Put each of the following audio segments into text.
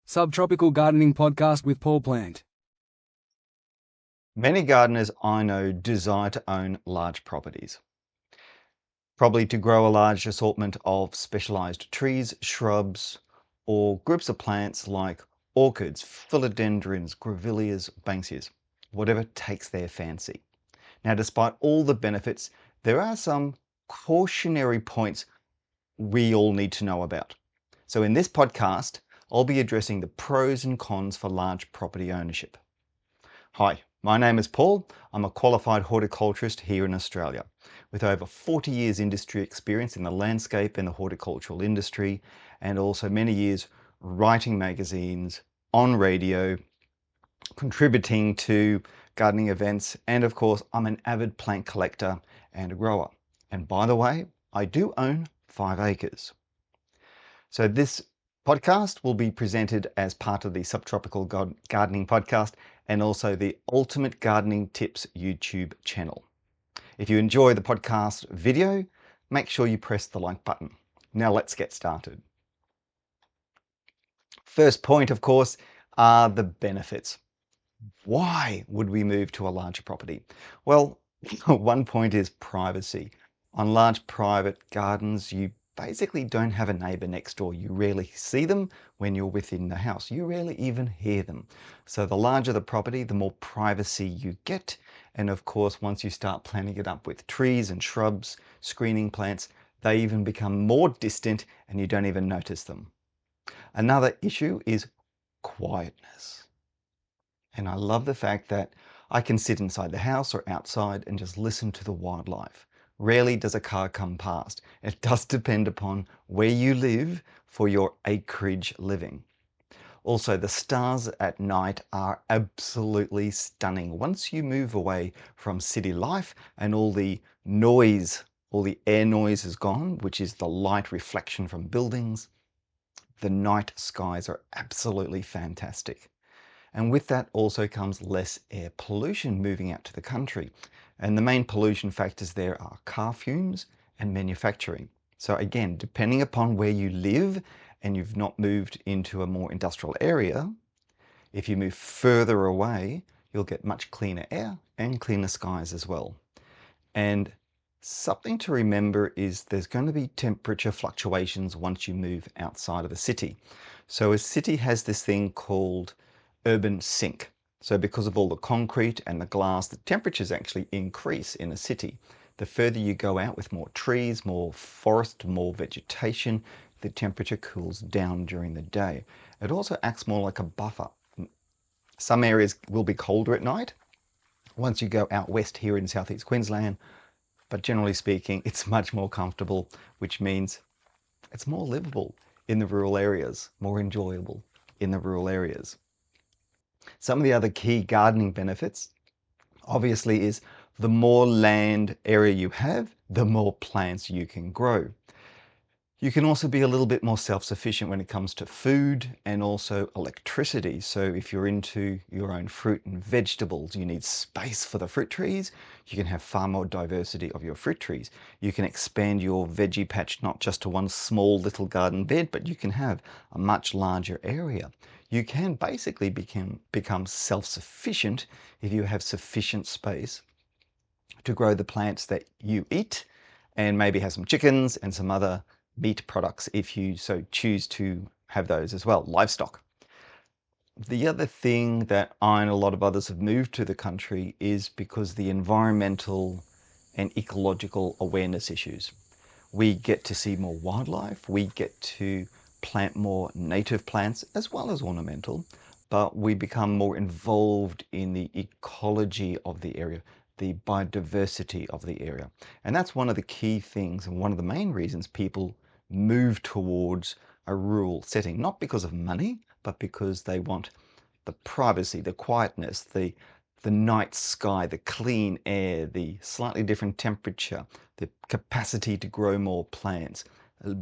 Subtropical Gardening Podcast with Paul Plant. Many gardeners I know desire to own large properties, probably to grow a large assortment of specialized trees, shrubs, or groups of plants like orchids, philodendrons, grevilleas, banksias, whatever takes their fancy. Now, despite all the benefits, there are some cautionary points we all need to know about. So in this podcast, I'll be addressing the pros and cons for large property ownership. Hi, my name is Paul. I'm a qualified horticulturist here in Australia with over 40 years industry experience in the landscape and the horticultural industry, and also many years writing magazines, on radio, contributing to gardening events, and of course I'm an avid plant collector and a grower. And by the way, I do own 5 acres. So this podcast will be presented as part of the Subtropical Gardening Podcast and also the Ultimate Gardening Tips YouTube channel. If you enjoy the podcast video, make sure you press the like button. Now let's get started. First point, of course, are the benefits. Why would we move to a larger property? Well, one point is privacy. On large private gardens, you basically don't have a neighbor next door. You rarely see them when you're within the house. You rarely even hear them. So the larger the property, the more privacy you get. And of course, once you start planting it up with trees and shrubs, screening plants, they even become more distant and you don't even notice them. Another issue is quietness. And I love the fact that I can sit inside the house or outside and just listen to the wildlife. Rarely does a car come past. It does depend upon where you live for your acreage living. Also, the stars at night are absolutely stunning. Once you move away from city life and all the noise, all the air noise is gone, which is the light reflection from buildings, the night skies are absolutely fantastic. And with that also comes less air pollution moving out to the country. And the main pollution factors there are car fumes and manufacturing. So again, depending upon where you live and you've not moved into a more industrial area, if you move further away, you'll get much cleaner air and cleaner skies as well. And something to remember is there's going to be temperature fluctuations once you move outside of a city. So a city has this thing called urban sink. So because of all the concrete and the glass, the temperatures actually increase in a city. The further you go out with more trees, more forest, more vegetation, the temperature cools down during the day. It also acts more like a buffer. Some areas will be colder at night once you go out west here in southeast Queensland, but generally speaking, it's much more comfortable, which means it's more livable in the rural areas, more enjoyable in the rural areas. Some of the other key gardening benefits, obviously, is the more land area you have, the more plants you can grow. You can also be a little bit more self-sufficient when it comes to food and also electricity. So if you're into your own fruit and vegetables, you need space for the fruit trees. You can have far more diversity of your fruit trees. You can expand your veggie patch not just to one small little garden bed, but you can have a much larger area. You can basically become self-sufficient if you have sufficient space to grow the plants that you eat and maybe have some chickens and some other meat products if you so choose to have those as well, livestock. The other thing that I and a lot of others have moved to the country is because the environmental and ecological awareness issues. We get to see more wildlife, we get to plant more native plants as well as ornamental, but we become more involved in the ecology of the area, the biodiversity of the area. And that's one of the key things and one of the main reasons people move towards a rural setting, not because of money, but because they want the privacy, the quietness, the night sky, the clean air, the slightly different temperature, the capacity to grow more plants,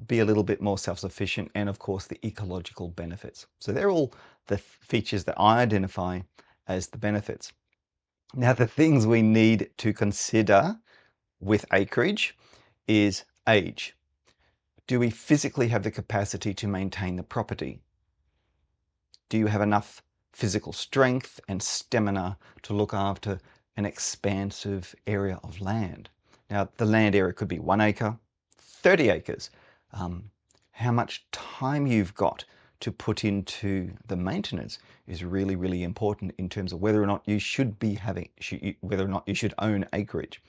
be a little bit more self-sufficient, and of course the ecological benefits. So they're all the features that I identify as the benefits. Now, the things we need to consider with acreage is age. Do we physically have the capacity to maintain the property? Do you have enough physical strength and stamina to look after an expansive area of land? Now, the land area could be 1 acre, 30 acres. How much time you've got to put into the maintenance is really, really important in terms of whether or not you should be having, whether or not you should own acreage.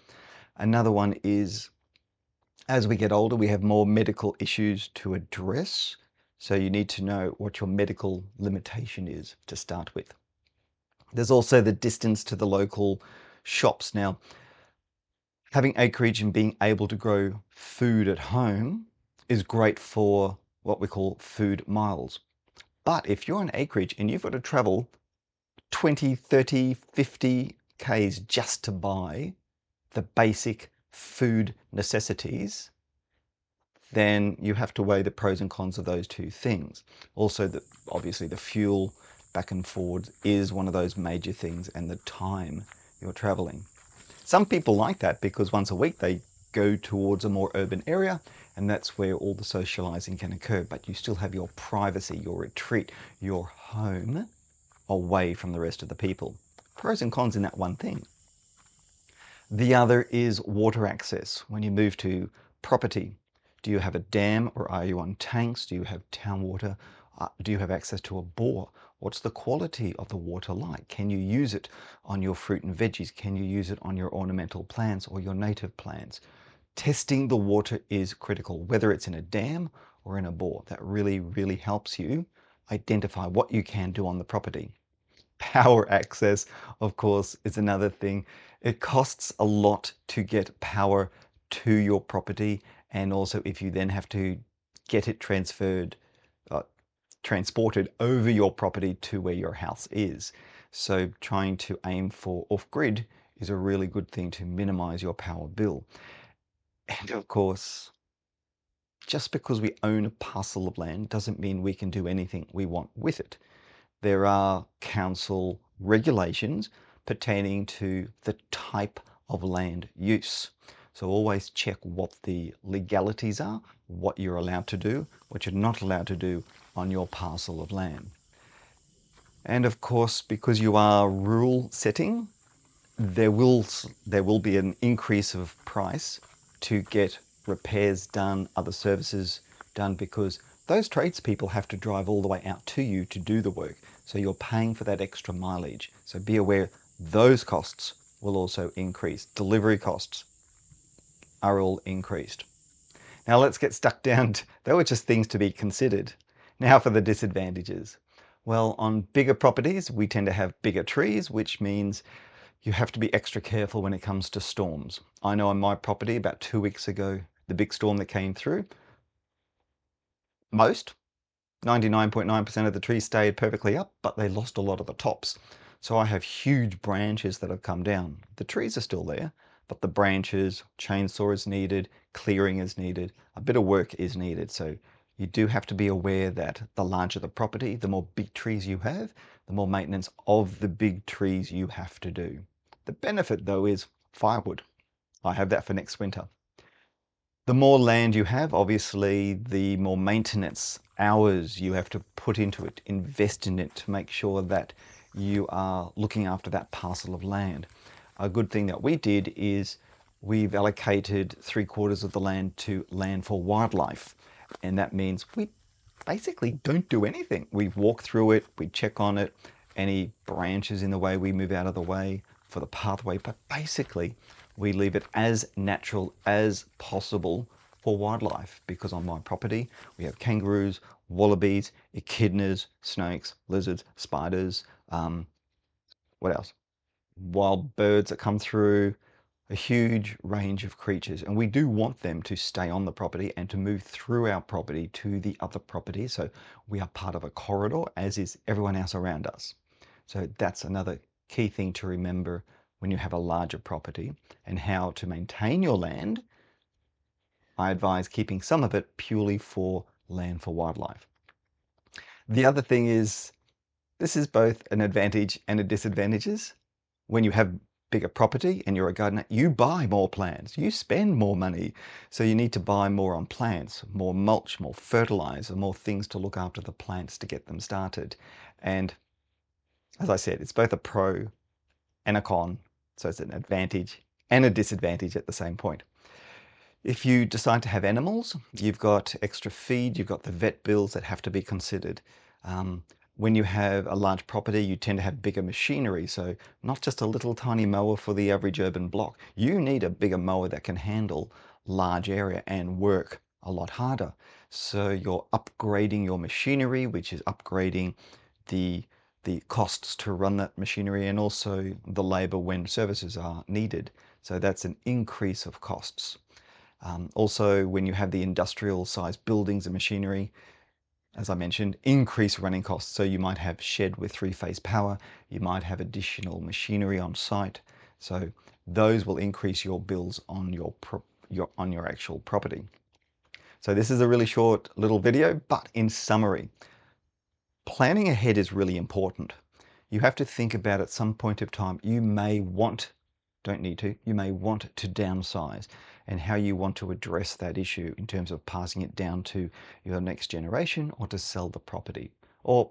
Another one is, as we get older, we have more medical issues to address. So you need to know what your medical limitation is to start with. There's also the distance to the local shops. Now, having acreage and being able to grow food at home is great for what we call food miles. But if you're on acreage and you've got to travel 20, 30, 50 Ks just to buy the basic food necessities, then you have to weigh the pros and cons of those two things. Also, obviously the fuel back and forward is one of those major things, and the time you're traveling. Some people like that because once a week they go towards a more urban area, and that's where all the socializing can occur, but you still have your privacy, your retreat, your home away from the rest of the people. Pros and cons in that one thing. The other is water access. When you move to property, do you have a dam or are you on tanks? Do you have town water? Do you have access to a bore? What's the quality of the water like? Can you use it on your fruit and veggies? Can you use it on your ornamental plants or your native plants? Testing the water is critical, whether it's in a dam or in a bore. That really, really helps you identify what you can do on the property. Power access, of course, is another thing. It costs a lot to get power to your property, and also if you then have to get it transported over your property to where your house is. So trying to aim for off-grid is a really good thing to minimize your power bill. And of course, just because we own a parcel of land doesn't mean we can do anything we want with it. There are council regulations pertaining to the type of land use. So always check what the legalities are, what you're allowed to do, what you're not allowed to do on your parcel of land. And of course, because you are rural setting, there will be an increase of price to get repairs done, other services done, because those tradespeople have to drive all the way out to you to do the work. So you're paying for that extra mileage. So be aware those costs will also increase. Delivery costs are all increased. Now let's get stuck down to, they were just things to be considered. Now for the disadvantages. Well, on bigger properties, we tend to have bigger trees, which means you have to be extra careful when it comes to storms. I know on my property about 2 weeks ago, the big storm that came through, 99.9% of the trees stayed perfectly up, but they lost a lot of the tops. So I have huge branches that have come down. The trees are still there, but the branches, chainsaw is needed, clearing is needed, a bit of work is needed. So you do have to be aware that the larger the property, the more big trees you have, the more maintenance of the big trees you have to do. The benefit though is firewood. I have that for next winter. The more land you have, obviously, the more maintenance hours you have to put into it, invest in it to make sure that you are looking after that parcel of land. A good thing that we did is we've allocated 3/4 of the land to land for wildlife. And that means we basically don't do anything. We walk through it, we check on it, any branches in the way we move out of the way for the pathway, but basically we leave it as natural as possible for wildlife, because on my property we have kangaroos, wallabies, echidnas, snakes, lizards, spiders, what else? Wild birds that come through, a huge range of creatures, and we do want them to stay on the property and to move through our property to the other property. So we are part of a corridor, as is everyone else around us. So that's another key thing to remember when you have a larger property, and how to maintain your land. I advise keeping some of it purely for land for wildlife. The other thing is, this is both an advantage and a disadvantage. When you have bigger property and you're a gardener, you buy more plants, you spend more money. So you need to buy more on plants, more mulch, more fertilizer, more things to look after the plants to get them started. And as I said, it's both a pro and a con. So it's an advantage and a disadvantage at the same point. If you decide to have animals, you've got extra feed, you've got the vet bills that have to be considered. When you have a large property, you tend to have bigger machinery. So not just a little tiny mower for the average urban block. You need a bigger mower that can handle large area and work a lot harder. So you're upgrading your machinery, which is upgrading the costs to run that machinery and also the labor when services are needed. So that's an increase of costs. Also, when you have the industrial sized buildings and machinery, as I mentioned, increase running costs. So you might have shed with three-phase power, you might have additional machinery on site. So those will increase your bills on your actual property. So this is a really short little video, but in summary, planning ahead is really important. You have to think about at some point of time, you may want, don't need to, you may want to downsize, and how you want to address that issue in terms of passing it down to your next generation or to sell the property or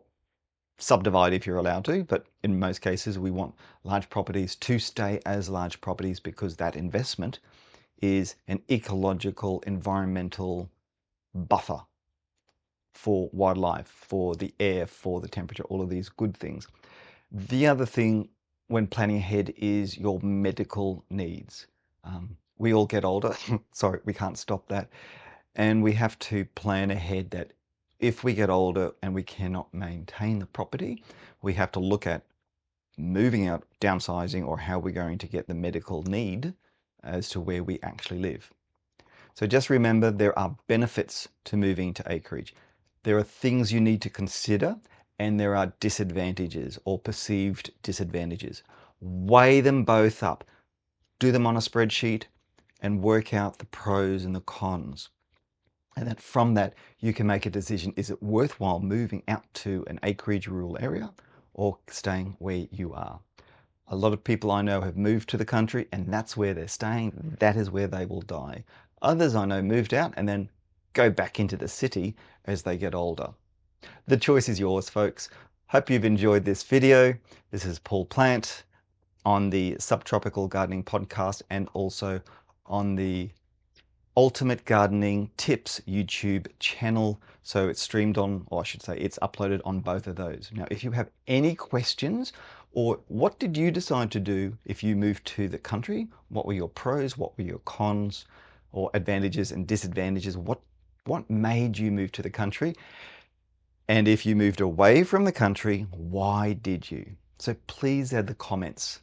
subdivide if you're allowed to. But in most cases, we want large properties to stay as large properties because that investment is an ecological, environmental buffer for wildlife, for the air, for the temperature, all of these good things. The other thing when planning ahead is your medical needs. We all get older. Sorry, we can't stop that. And we have to plan ahead that if we get older and we cannot maintain the property, we have to look at moving out, downsizing, or how we're going to get the medical need as to where we actually live. So just remember, there are benefits to moving to acreage. There are things you need to consider, and there are disadvantages or perceived disadvantages. Weigh them both up. Do them on a spreadsheet and work out the pros and the cons. And then from that, you can make a decision. Is it worthwhile moving out to an acreage rural area or staying where you are? A lot of people I know have moved to the country and that's where they're staying. That is where they will die. Others I know moved out and then go back into the city as they get older. The choice is yours, folks. Hope you've enjoyed this video. This is Paul Plant on the Subtropical Gardening podcast and also on the Ultimate Gardening Tips YouTube channel. So it's streamed on, or I should say it's uploaded on both of those. Now, if you have any questions, or what did you decide to do if you moved to the country? What were your pros? What were your cons or advantages and disadvantages? What made you move to the country? And if you moved away from the country, why did you? So please add the comments.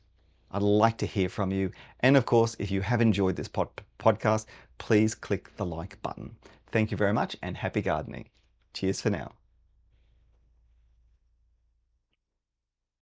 I'd like to hear from you. And of course, if you have enjoyed this podcast, please click the like button. Thank you very much and happy gardening. Cheers for now.